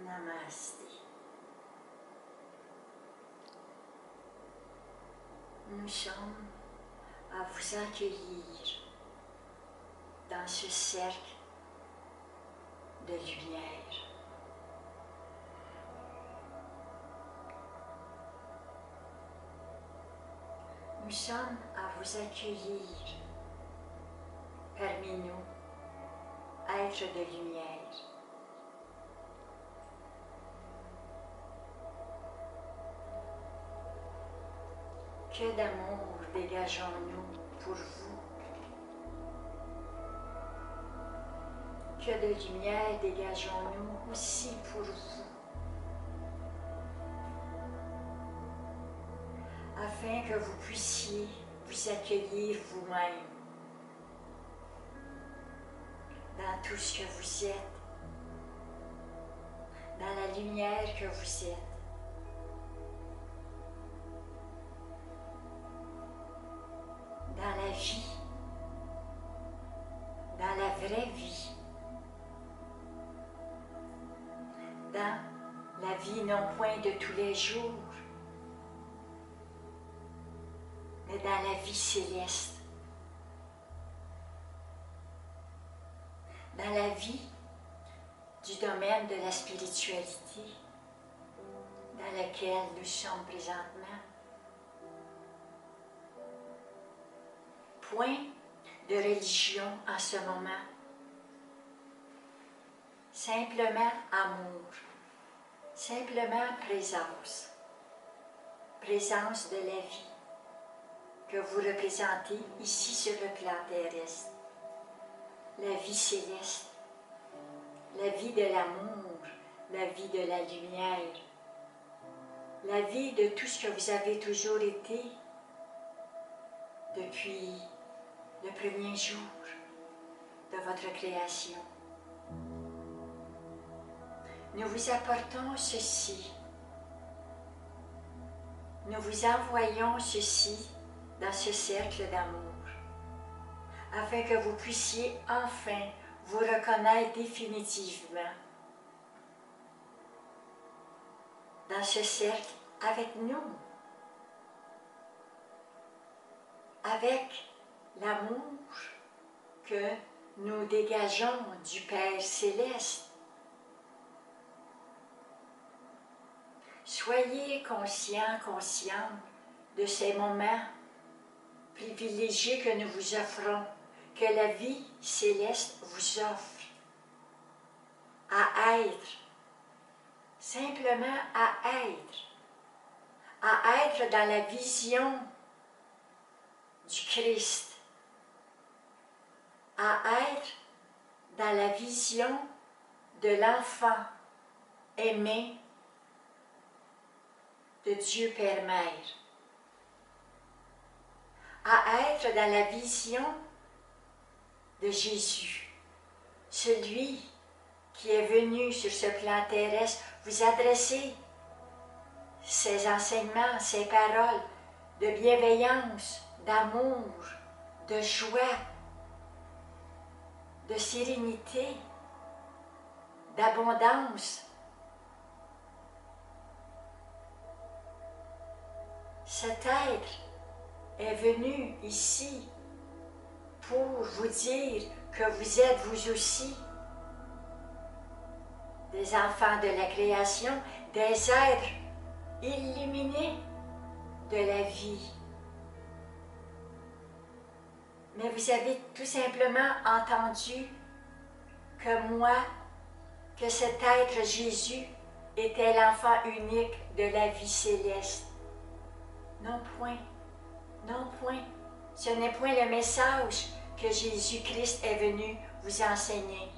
Namasté. Nous sommes à vous accueillir dans ce cercle de lumière. Nous sommes à vous accueillir parmi nous, êtres de lumière. Que d'amour dégageons-nous pour vous? Que de lumière dégageons-nous aussi pour vous? Afin que vous puissiez vous accueillir vous-même dans tout ce que vous êtes, dans la lumière que vous êtes. Dans la vie, dans la vraie vie, dans la vie non point de tous les jours, mais dans la vie céleste, dans la vie du domaine de la spiritualité dans laquelle nous sommes présentement. Point de religion en ce moment, simplement amour, simplement présence, présence de la vie que vous représentez ici sur le plan terrestre, la vie céleste, la vie de l'amour, la vie de la lumière, la vie de tout ce que vous avez toujours été depuis le premier jour de votre création. Nous vous apportons ceci. Nous vous envoyons ceci dans ce cercle d'amour, afin que vous puissiez enfin vous reconnaître définitivement dans ce cercle avec nous, avec l'amour que nous dégageons du Père Céleste. Soyez conscients, conscientes de ces moments privilégiés que nous vous offrons, que la vie céleste vous offre, à être, simplement à être dans la vision du Christ, à être dans la vision de l'enfant aimé de Dieu Père-Mère, à être dans la vision de Jésus, celui qui est venu sur ce plan terrestre vous adresser ses enseignements, ses paroles de bienveillance, d'amour, de joie, de sérénité, d'abondance. Cet être est venu ici pour vous dire que vous êtes vous aussi des enfants de la création, des êtres illuminés de la vie. Mais vous avez tout simplement entendu que moi, que cet être Jésus était l'enfant unique de la vie céleste. Non point, non point. Ce n'est point le message que Jésus-Christ est venu vous enseigner.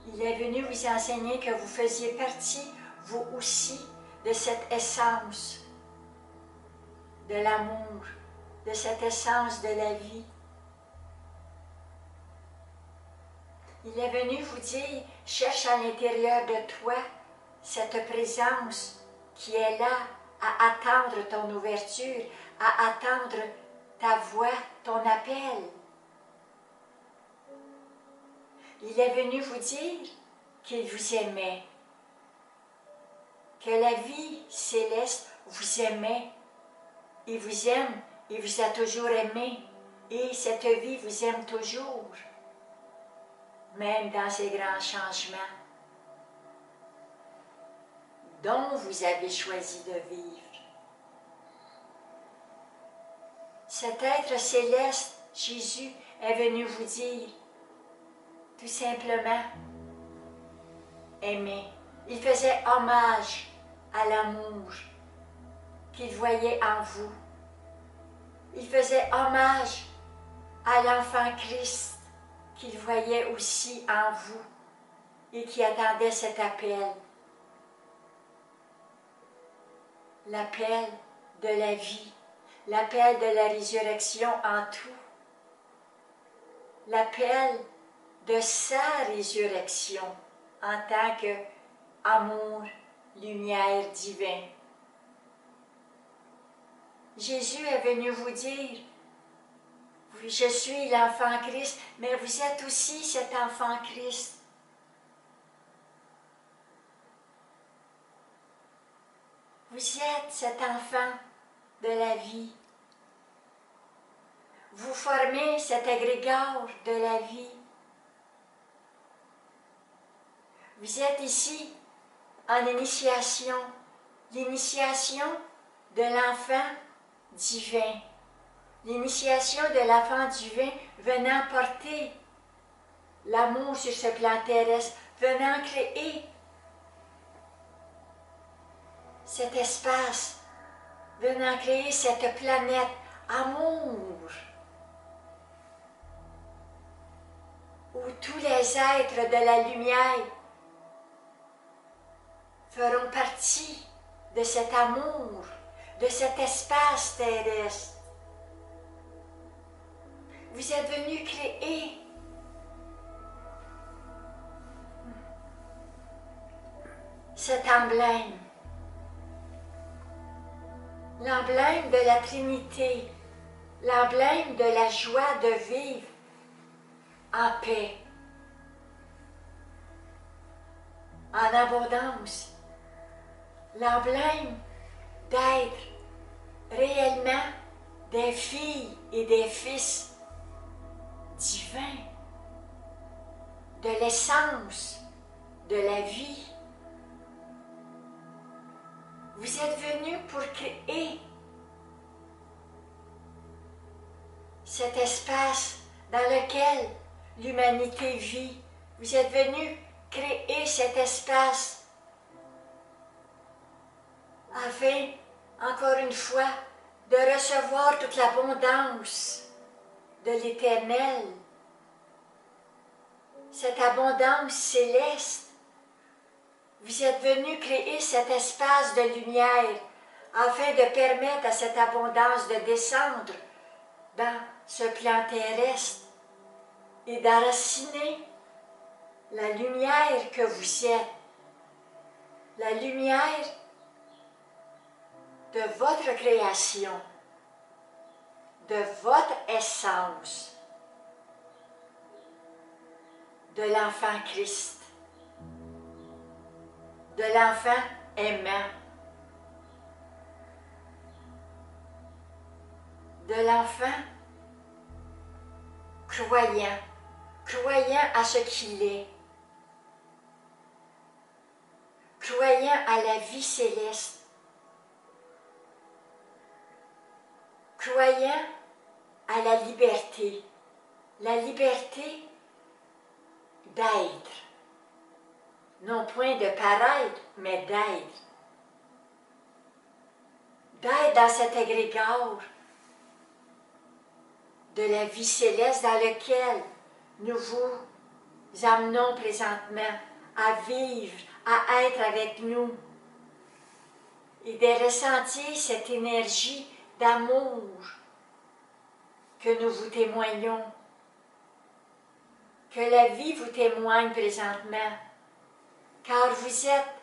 Il est venu vous enseigner que vous faisiez partie, vous aussi, de cette essence de l'amour, de cette essence de la vie. Il est venu vous dire, cherche à l'intérieur de toi cette présence qui est là à attendre ton ouverture, à attendre ta voix, ton appel. Il est venu vous dire qu'il vous aimait, que la vie céleste vous aimait, il vous aime, il vous a toujours aimé, et cette vie vous aime toujours, même dans ces grands changements dont vous avez choisi de vivre. Cet être céleste, Jésus, est venu vous dire, tout simplement, aimer. Il faisait hommage à l'amour qu'il voyait en vous. Il faisait hommage à l'enfant Christ qu'il voyait aussi en vous et qui attendait cet appel. L'appel de la vie, l'appel de la résurrection en tout, l'appel de sa résurrection en tant qu'amour, lumière divin. Jésus est venu vous dire, je suis l'enfant Christ, mais vous êtes aussi cet enfant Christ. Vous êtes cet enfant de la vie. Vous formez cet égrégore de la vie. Vous êtes ici en initiation, l'initiation de l'enfant divin. L'initiation de l'enfant divin venant porter l'amour sur ce plan terrestre, venant créer cet espace, venant créer cette planète amour, où tous les êtres de la lumière feront partie de cet amour, de cet espace terrestre. Vous êtes venus créer cet emblème, l'emblème de la Trinité, l'emblème de la joie de vivre en paix, en abondance, l'emblème d'être réellement des filles et des fils divins, de l'essence de la vie. Vous êtes venus pour créer cet espace dans lequel l'humanité vit. Vous êtes venus créer cet espace afin, encore une fois, de recevoir toute l'abondance de l'Éternel, cette abondance céleste. Vous êtes venus créer cet espace de lumière afin de permettre à cette abondance de descendre dans ce plan terrestre et d'enraciner la lumière que vous êtes, la lumière de votre création, de votre essence, de l'enfant Christ, de l'enfant aimant, de l'enfant croyant, croyant à ce qu'il est, croyant à la vie céleste, croyant à la liberté d'être, non point de paraître, mais d'être dans cet égrégore de la vie céleste dans lequel nous vous amenons présentement à vivre, à être avec nous et de ressentir cette énergie d'amour que nous vous témoignons, que la vie vous témoigne présentement, car vous êtes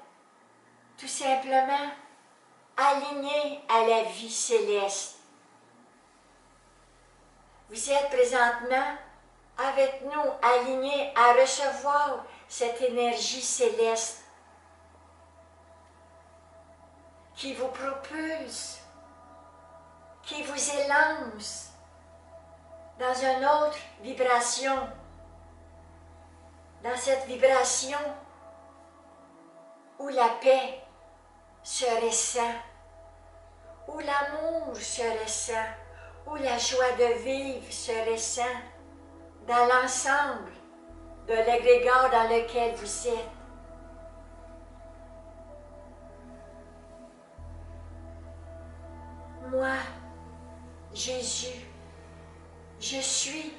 tout simplement alignés à la vie céleste. Vous êtes présentement avec nous, alignés à recevoir cette énergie céleste qui vous propulse, qui vous élance dans une autre vibration, dans cette vibration où la paix se ressent, où l'amour se ressent, où la joie de vivre se ressent dans l'ensemble de l'égrégore dans lequel vous êtes. Moi, Jésus, je suis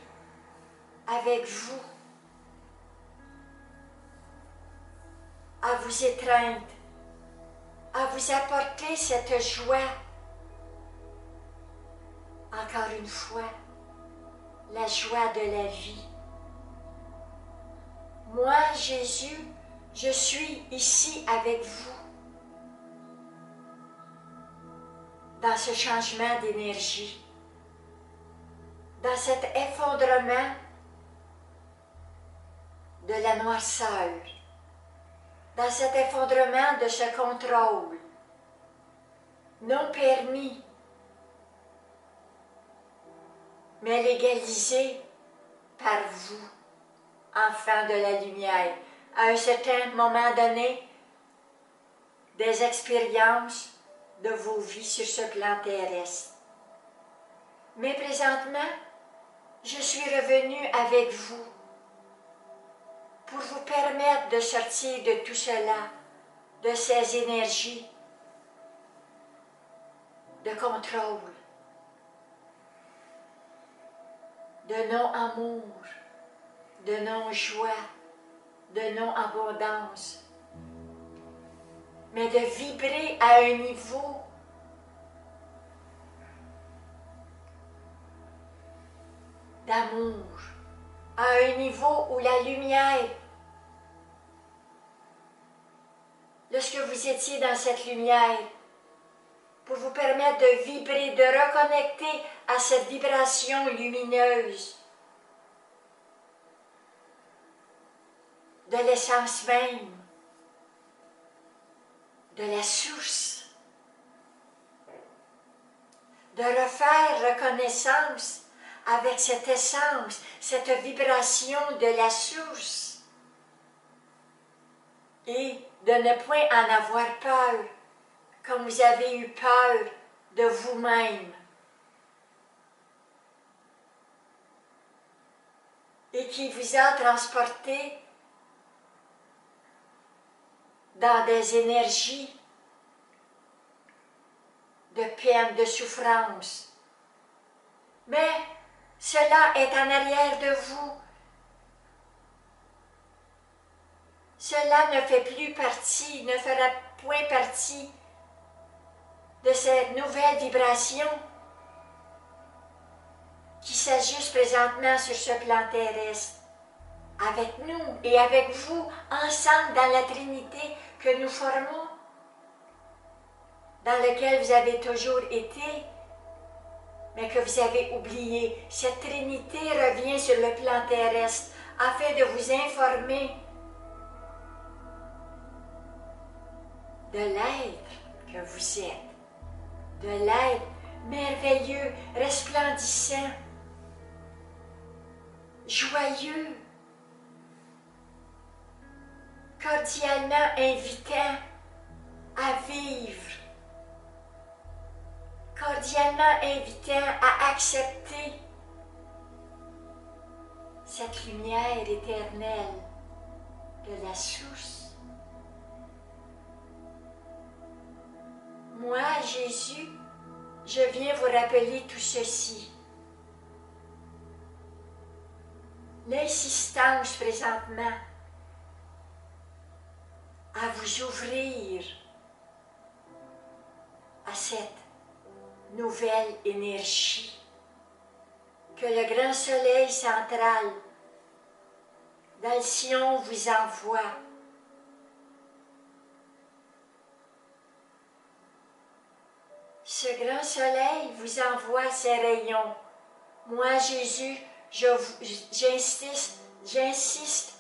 avec vous, à vous étreindre, à vous apporter cette joie. Encore une fois, la joie de la vie. Moi, Jésus, je suis ici avec vous, dans ce changement d'énergie, dans cet effondrement de la noirceur, dans cet effondrement de ce contrôle non permis, mais légalisé par vous, enfants de la lumière. À un certain moment donné, des expériences de vos vies sur ce plan terrestre. Mais présentement, je suis revenue avec vous pour vous permettre de sortir de tout cela, de ces énergies de contrôle, de non-amour, de non-joie, de non-abondance, mais de vibrer à un niveau d'amour, à un niveau où la lumière, lorsque vous étiez dans cette lumière, pour vous permettre de vibrer, de reconnecter à cette vibration lumineuse de l'essence même, de la source, de refaire reconnaissance avec cette essence, cette vibration de la source, et de ne point en avoir peur, comme vous avez eu peur de vous-même, et qui vous a transporté dans des énergies de peine, de souffrance. Mais cela est en arrière de vous. Cela ne fait plus partie, ne fera point partie de cette nouvelle vibration qui s'ajuste présentement sur ce plan terrestre, avec nous et avec vous, ensemble dans la Trinité que nous formons, dans lequel vous avez toujours été, mais que vous avez oublié. Cette Trinité revient sur le plan terrestre afin de vous informer de l'être que vous êtes, de l'être merveilleux, resplendissant, joyeux, cordialement invitant à vivre, cordialement invitant à accepter cette lumière éternelle de la source. Moi, Jésus, je viens vous rappeler tout ceci. L'insistance présentement à vous ouvrir à cette nouvelle énergie que le grand soleil central d'Alcyon vous envoie. Ce grand soleil vous envoie ses rayons. Moi, Jésus, j'insiste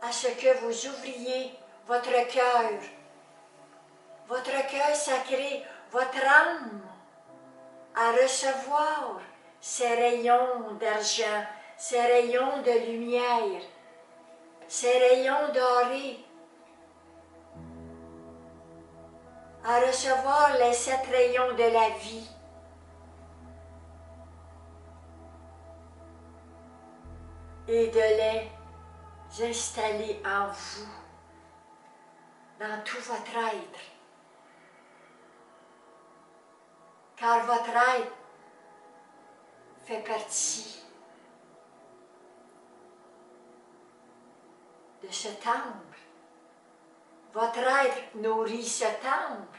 à ce que vous ouvriez votre cœur sacré, votre âme, à recevoir ces rayons d'argent, ces rayons de lumière, ces rayons dorés, à recevoir les 7 rayons de la vie. Et de les installer en vous, dans tout votre être. Car votre être fait partie de ce temple. Votre être nourrit ce temple.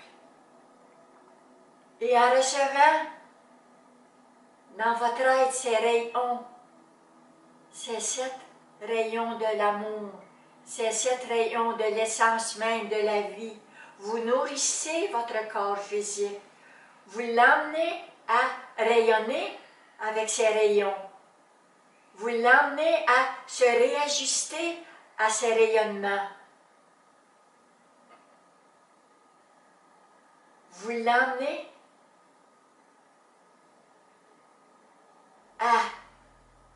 Et en recevant dans votre être ces rayons, ces 7 rayons de l'amour, ces 7 rayons de l'essence même de la vie, vous nourrissez votre corps physique. Vous l'emmenez à rayonner avec ces rayons. Vous l'emmenez à se réajuster à ces rayonnements. Vous l'emmenez à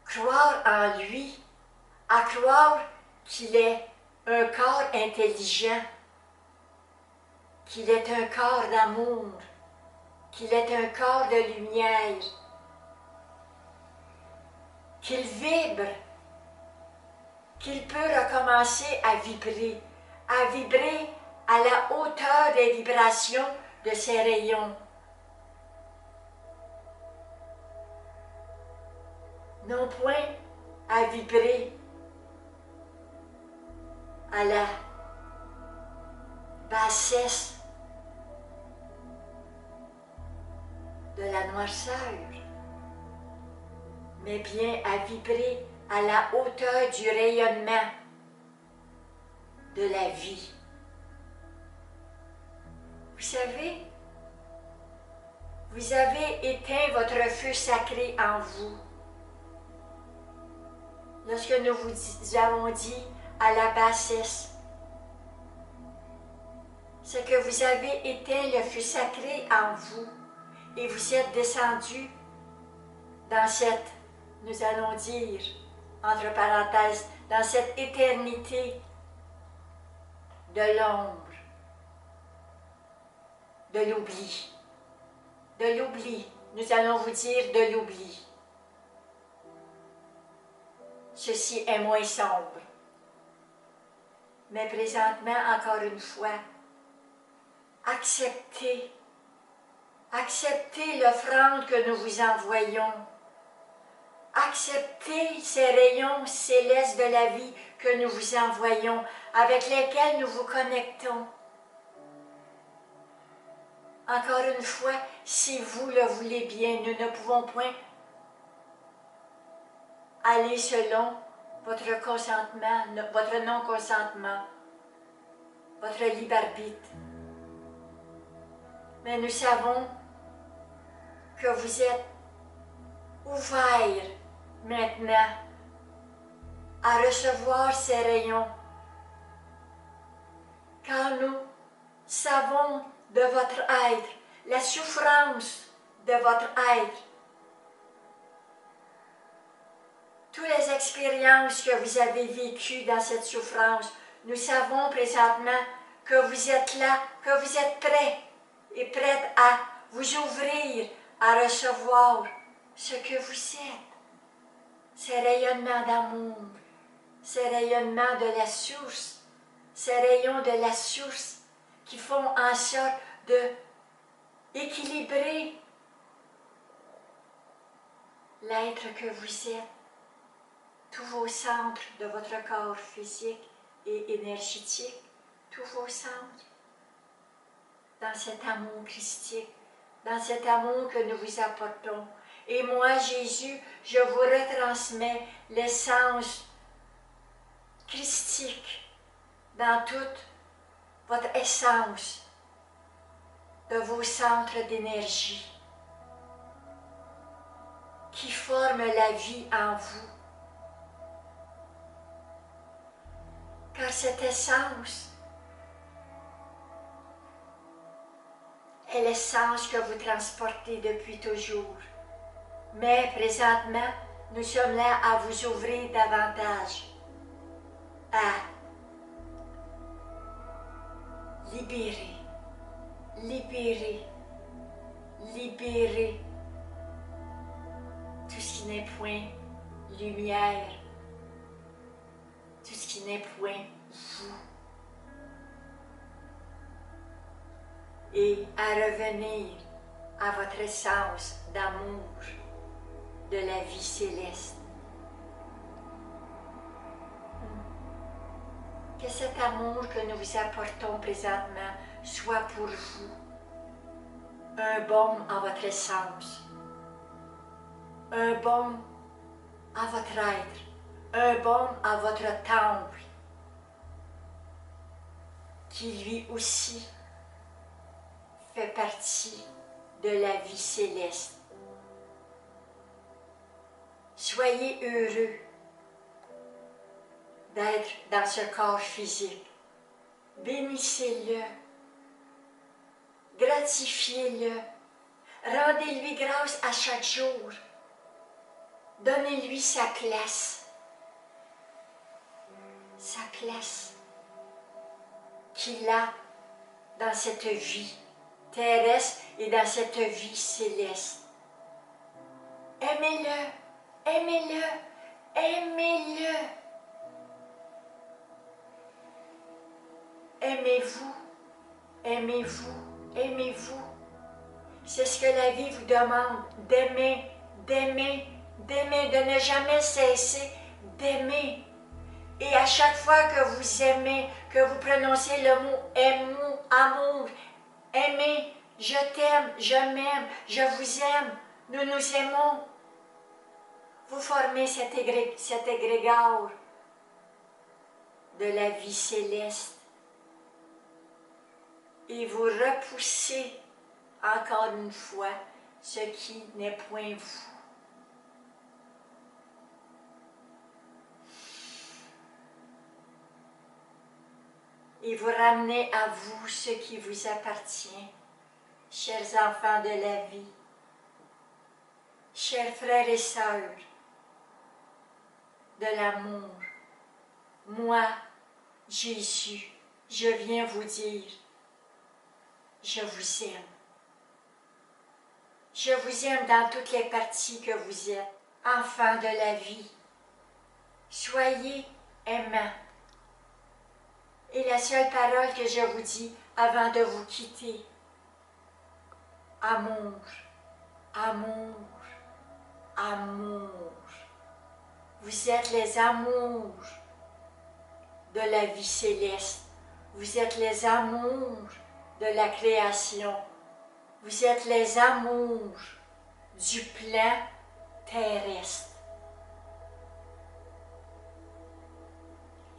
croire en lui, à croire qu'il est un corps intelligent, qu'il est un corps d'amour, qu'il est un corps de lumière, qu'il vibre, qu'il peut recommencer à vibrer à la hauteur des vibrations de ces rayons. Non point à vibrer à la bassesse de la noirceur, mais bien à vibrer à la hauteur du rayonnement de la vie. Vous savez, vous avez éteint votre feu sacré en vous. Lorsque nous vous avons dit à la bassesse, c'est que vous avez éteint le feu sacré en vous et vous êtes descendu dans cette, nous allons dire, entre parenthèses, dans cette éternité de l'ombre, de l'oubli. De l'oubli, nous allons vous dire de l'oubli. Ceci est moins sombre. Mais présentement, encore une fois, acceptez l'offrande que nous vous envoyons. Acceptez ces rayons célestes de la vie que nous vous envoyons, avec lesquels nous vous connectons. Encore une fois, si vous le voulez bien, nous ne pouvons point aller selon votre consentement, votre non-consentement, votre libre arbitre. Mais nous savons que vous êtes ouverts maintenant à recevoir ces rayons, car nous savons de votre être, la souffrance de votre être, toutes les expériences que vous avez vécues dans cette souffrance. Nous savons présentement que vous êtes là, que vous êtes prêts et prêtes à vous ouvrir, à recevoir ce que vous êtes. Ces rayonnements d'amour, ces rayonnements de la source, ces rayons de la source qui font en sorte de équilibrer l'être que vous êtes, tous vos centres de votre corps physique et énergétique, tous vos centres, dans cet amour christique, dans cet amour que nous vous apportons. Et moi, Jésus, je vous retransmets l'essence christique dans toute votre essence de vos centres d'énergie qui forment la vie en vous. Car cette essence est l'essence que vous transportez depuis toujours. Mais présentement, nous sommes là à vous ouvrir davantage, à libérer, libérer, libérer tout ce qui n'est point lumière, tout ce qui n'est point vous. Et à revenir à votre essence d'amour de la vie céleste. Que cet amour que nous vous apportons présentement soit pour vous un baume à votre essence, un baume à votre être, un baume à votre temple, qui lui aussi fait partie de la vie céleste. Soyez heureux d'être dans ce corps physique. Bénissez-le, gratifiez-le, rendez-lui grâce à chaque jour. Donnez-lui sa place qu'il a dans cette vie terrestre et dans cette vie céleste. Aimez-le, aimez-le, aimez-le. Aimez-vous, aimez-vous, aimez-vous. C'est ce que la vie vous demande, d'aimer, d'aimer, d'aimer, de ne jamais cesser d'aimer. Et à chaque fois que vous aimez, que vous prononcez le mot amour, aimer, je t'aime, je m'aime, je vous aime, nous nous aimons, vous formez cet égrégore de la vie céleste. Et vous repoussez encore une fois ce qui n'est point vous. Et vous ramenez à vous ce qui vous appartient, chers enfants de la vie, chers frères et sœurs de l'amour. Moi, Jésus, je viens vous dire, je vous aime. Je vous aime dans toutes les parties que vous êtes, enfants de la vie. Soyez aimants. Et la seule parole que je vous dis avant de vous quitter, amour, amour, amour. Vous êtes les amours de la vie céleste. Vous êtes les amours de la création. Vous êtes les amours du plan terrestre.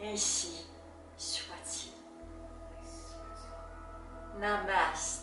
Ainsi soit-il. Namaste.